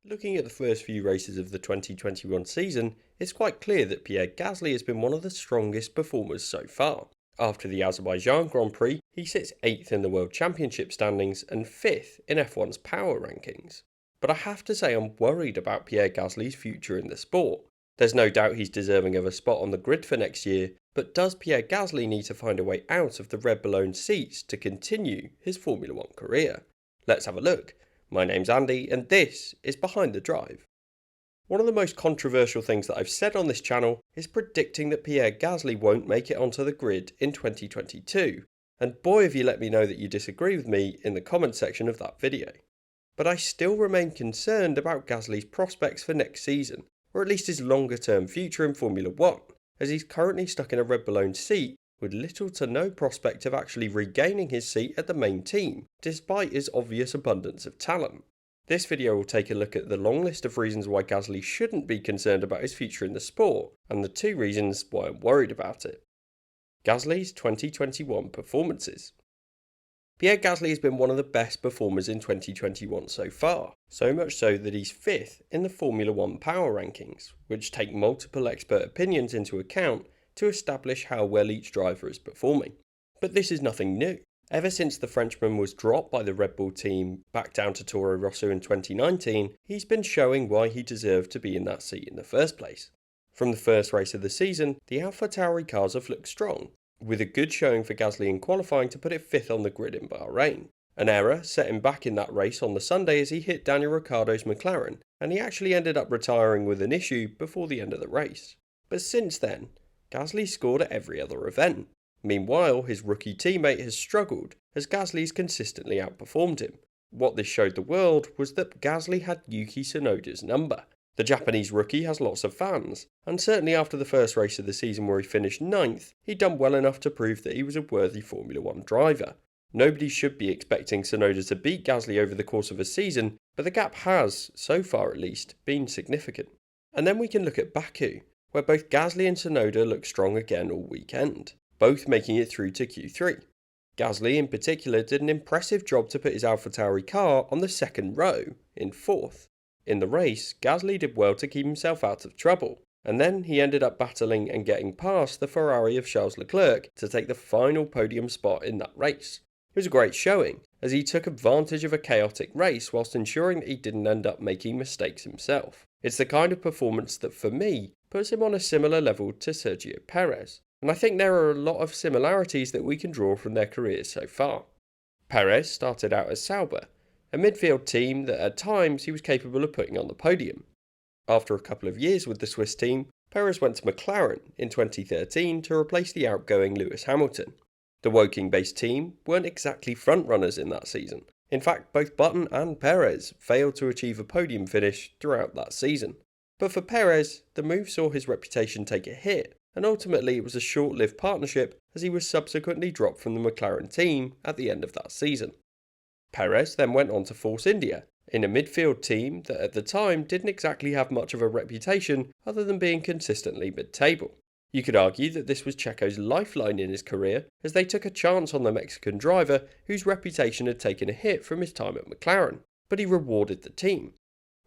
Looking at the first few races of the 2021 season, it's quite clear that Pierre Gasly has been one of the strongest performers so far. After the Azerbaijan Grand Prix, he sits 8th in the World Championship standings and 5th in F1's power rankings. But I have to say I'm worried about Pierre Gasly's future in the sport. There's no doubt he's deserving of a spot on the grid for next year, but does Pierre Gasly need to find a way out of the Red Bull-owned seats to continue his Formula 1 career? Let's have a look. My name's Andy and this is Behind the Drive. One of the most controversial things that I've said on this channel is predicting that Pierre Gasly won't make it onto the grid in 2022, and boy have you let me know that you disagree with me in the comment section of that video. But I still remain concerned about Gasly's prospects for next season, or at least his longer term future in Formula 1, as he's currently stuck in a Red Bull owned seat with little to no prospect of actually regaining his seat at the main team, despite his obvious abundance of talent. This video will take a look at the long list of reasons why Gasly shouldn't be concerned about his future in the sport, and the 2 reasons why I'm worried about it. Gasly's 2021 performances. Pierre Gasly has been one of the best performers in 2021 so far, so much so that he's 5th in the Formula 1 power rankings, which take multiple expert opinions into account to establish how well each driver is performing. But this is nothing new. Ever since the Frenchman was dropped by the Red Bull team back down to Toro Rosso in 2019, he's been showing why he deserved to be in that seat in the first place. From the first race of the season, the AlphaTauri cars have looked strong, with a good showing for Gasly in qualifying to put it 5th on the grid in Bahrain. An error set him back in that race on the Sunday as he hit Daniel Ricciardo's McLaren, and he actually ended up retiring with an issue before the end of the race. But since then, Gasly scored at every other event. Meanwhile, his rookie teammate has struggled as Gasly's consistently outperformed him. What this showed the world was that Gasly had Yuki Tsunoda's number. The Japanese rookie has lots of fans, and certainly after the first race of the season where he finished 9th, he'd done well enough to prove that he was a worthy Formula 1 driver. Nobody should be expecting Tsunoda to beat Gasly over the course of a season, but the gap has, so far at least, been significant. And then we can look at Baku, where both Gasly and Tsunoda look strong again all weekend, both making it through to Q3. Gasly in particular did an impressive job to put his AlphaTauri car on the 2nd row, in 4th. In the race, Gasly did well to keep himself out of trouble, and then he ended up battling and getting past the Ferrari of Charles Leclerc to take the final podium spot in that race. It was a great showing, as he took advantage of a chaotic race whilst ensuring that he didn't end up making mistakes himself. It's the kind of performance that for me puts him on a similar level to Sergio Pérez, and I think there are a lot of similarities that we can draw from their careers so far. Pérez started out as Sauber, a midfield team that at times he was capable of putting on the podium. After a couple of years with the Swiss team, Pérez went to McLaren in 2013 to replace the outgoing Lewis Hamilton. The Woking-based team weren't exactly frontrunners in that season. In fact, both Button and Pérez failed to achieve a podium finish throughout that season. But for Pérez, the move saw his reputation take a hit, and ultimately it was a short-lived partnership as he was subsequently dropped from the McLaren team at the end of that season. Pérez then went on to Force India, in a midfield team that at the time didn't exactly have much of a reputation other than being consistently mid-table. You could argue that this was Checo's lifeline in his career, as they took a chance on the Mexican driver whose reputation had taken a hit from his time at McLaren, but he rewarded the team.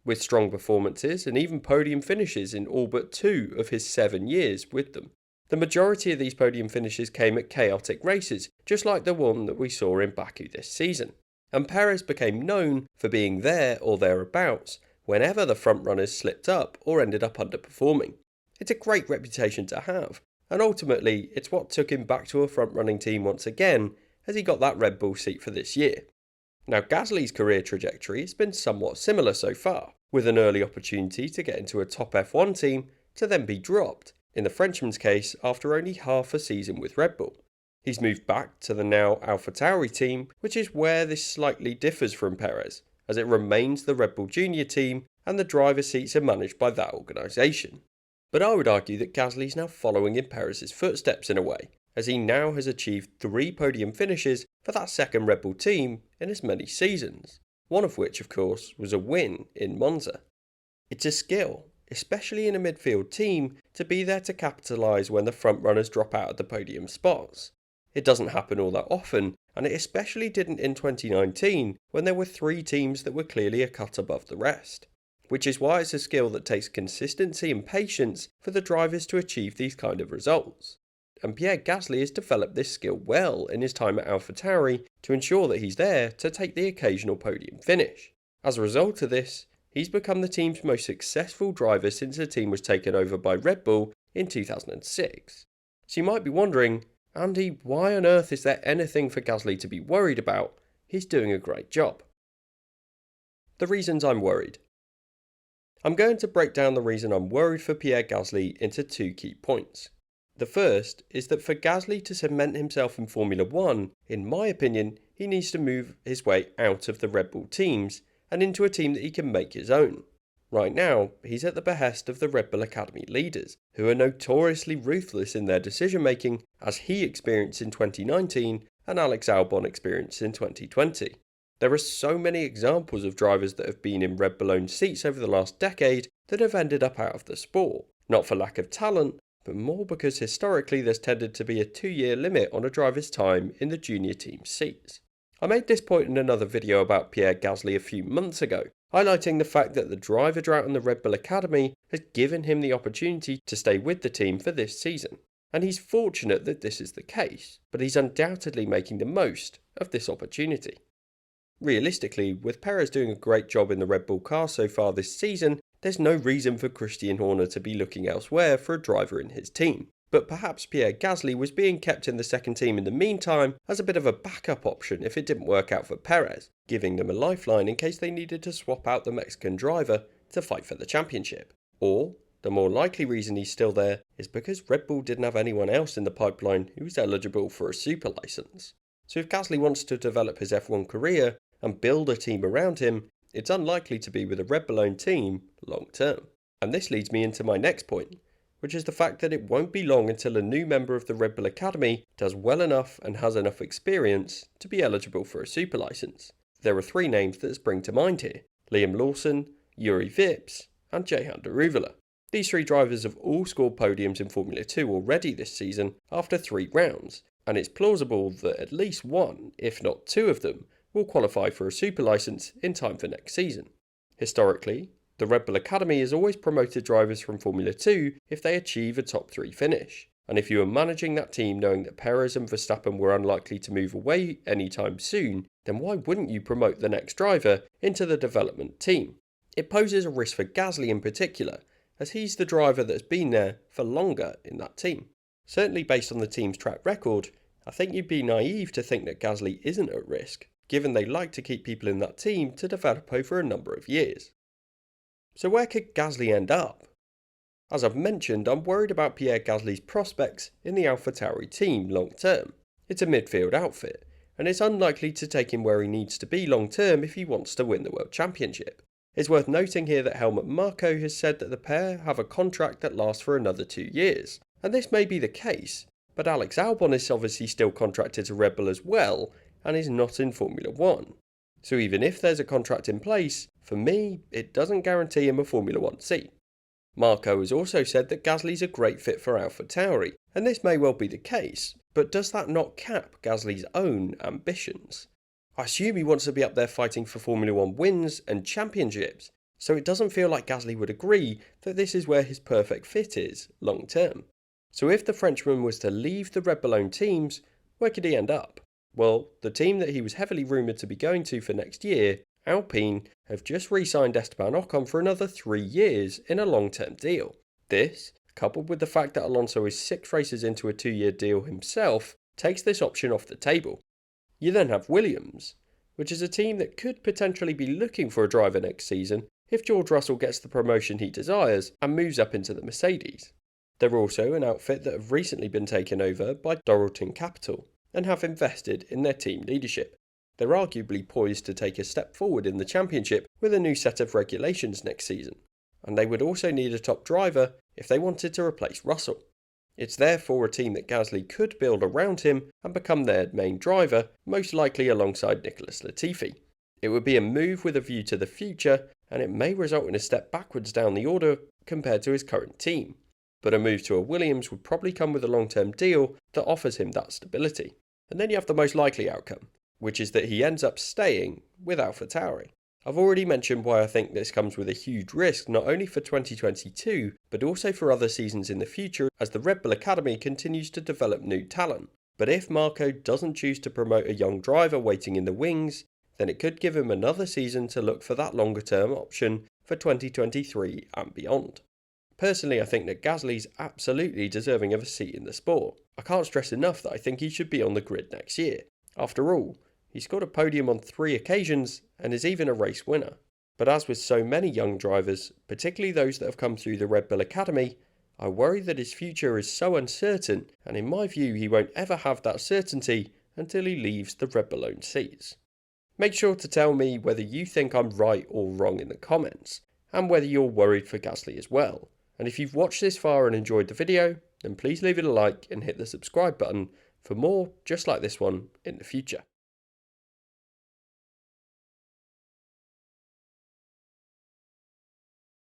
With strong performances and even podium finishes in all but 2 of his 7 years with them. The majority of these podium finishes came at chaotic races, just like the one that we saw in Baku this season. And Pérez became known for being there or thereabouts whenever the frontrunners slipped up or ended up underperforming. It's a great reputation to have, and ultimately it's what took him back to a front-running team once again as he got that Red Bull seat for this year. Now Gasly's career trajectory has been somewhat similar so far, with an early opportunity to get into a top F1 team to then be dropped, in the Frenchman's case after only half a season with Red Bull. He's moved back to the now AlphaTauri team, which is where this slightly differs from Pérez, as it remains the Red Bull Junior team and the driver seats are managed by that organisation. But I would argue that Gasly's now following in Pérez's footsteps in a way, as he now has achieved 3 podium finishes for that second Red Bull team in as many seasons, one of which of course was a win in Monza. It's a skill, especially in a midfield team, to be there to capitalise when the front runners drop out of the podium spots. It doesn't happen all that often, and it especially didn't in 2019 when there were 3 teams that were clearly a cut above the rest. which is why it's a skill that takes consistency and patience for the drivers to achieve these kind of results. And Pierre Gasly has developed this skill well in his time at AlphaTauri to ensure that he's there to take the occasional podium finish. As a result of this, he's become the team's most successful driver since the team was taken over by Red Bull in 2006. So you might be wondering, Andy, why on earth is there anything for Gasly to be worried about? He's doing a great job. The reasons I'm worried. I'm going to break down the reason I'm worried for Pierre Gasly into two key points. The first is that for Gasly to cement himself in Formula 1, in my opinion, he needs to move his way out of the Red Bull teams and into a team that he can make his own. Right now, he's at the behest of the Red Bull Academy leaders, who are notoriously ruthless in their decision making, as he experienced in 2019 and Alex Albon experienced in 2020. There are so many examples of drivers that have been in Red Bull owned seats over the last decade that have ended up out of the sport, not for lack of talent, but more because historically there's tended to be a 2-year limit on a driver's time in the junior team seats. I made this point in another video about Pierre Gasly a few months ago, highlighting the fact that the driver drought in the Red Bull Academy has given him the opportunity to stay with the team for this season. And he's fortunate that this is the case, but he's undoubtedly making the most of this opportunity. Realistically, with Pérez doing a great job in the Red Bull car so far this season, there's no reason for Christian Horner to be looking elsewhere for a driver in his team. But perhaps Pierre Gasly was being kept in the second team in the meantime as a bit of a backup option if it didn't work out for Pérez, giving them a lifeline in case they needed to swap out the Mexican driver to fight for the championship. Or, the more likely reason he's still there is because Red Bull didn't have anyone else in the pipeline who was eligible for a super license. So if Gasly wants to develop his F1 career and build a team around him, it's unlikely to be with a Red Bull-owned team long term. And this leads me into my next point, which is the fact that it won't be long until a new member of the Red Bull Academy does well enough and has enough experience to be eligible for a super license. There are 3 names that spring to mind here: Liam Lawson, Yuri Vips, and Jehan Daruvala. These 3 drivers have all scored podiums in Formula 2 already this season after 3 rounds, and it's plausible that at least 1, if not 2 of them, will qualify for a super license in time for next season. Historically, the Red Bull Academy has always promoted drivers from Formula 2 if they achieve a top 3 finish. And if you were managing that team knowing that Pérez and Verstappen were unlikely to move away anytime soon, then why wouldn't you promote the next driver into the development team? It poses a risk for Gasly in particular, as he's the driver that's been there for longer in that team. Certainly based on the team's track record, I think you'd be naive to think that Gasly isn't at risk, given they like to keep people in that team to develop over a number of years. So where could Gasly end up? As I've mentioned, I'm worried about Pierre Gasly's prospects in the AlphaTauri team long term. It's a midfield outfit, and it's unlikely to take him where he needs to be long term if he wants to win the World Championship. It's worth noting here that Helmut Marko has said that the pair have a contract that lasts for another 2 years, and this may be the case, but Alex Albon is obviously still contracted to Red Bull as well, and is not in Formula 1. So even if there's a contract in place, for me, it doesn't guarantee him a Formula 1 seat. Marko has also said that Gasly's a great fit for AlphaTauri, and this may well be the case, but does that not cap Gasly's own ambitions? I assume he wants to be up there fighting for Formula 1 wins and championships, so it doesn't feel like Gasly would agree that this is where his perfect fit is long term. So if the Frenchman was to leave the Red Bull owned teams, where could he end up? Well, the team that he was heavily rumoured to be going to for next year, Alpine, have just re-signed Esteban Ocon for another 3 years in a long-term deal. This, coupled with the fact that Alonso is 6 races into a 2-year deal himself, takes this option off the table. You then have Williams, which is a team that could potentially be looking for a driver next season if George Russell gets the promotion he desires and moves up into the Mercedes. They're also an outfit that have recently been taken over by Doralton Capital and have invested in their team leadership. They're arguably poised to take a step forward in the championship with a new set of regulations next season, and they would also need a top driver if they wanted to replace Russell. It's therefore a team that Gasly could build around him and become their main driver, most likely alongside Nicholas Latifi. It would be a move with a view to the future, and it may result in a step backwards down the order compared to his current team. But a move to a Williams would probably come with a long-term deal that offers him that stability. And then you have the most likely outcome, which is that he ends up staying with AlphaTauri. I've already mentioned why I think this comes with a huge risk not only for 2022, but also for other seasons in the future as the Red Bull Academy continues to develop new talent. But if Marco doesn't choose to promote a young driver waiting in the wings, then it could give him another season to look for that longer term option for 2023 and beyond. Personally, I think that Gasly's absolutely deserving of a seat in the sport. I can't stress enough that I think he should be on the grid next year. After all, he scored a podium on 3 occasions and is even a race winner. But as with so many young drivers, particularly those that have come through the Red Bull Academy, I worry that his future is so uncertain, and in my view he won't ever have that certainty until he leaves the Red Bull owned seats. Make sure to tell me whether you think I'm right or wrong in the comments, and whether you're worried for Gasly as well. And if you've watched this far and enjoyed the video, then please leave it a like and hit the subscribe button for more just like this one in the future.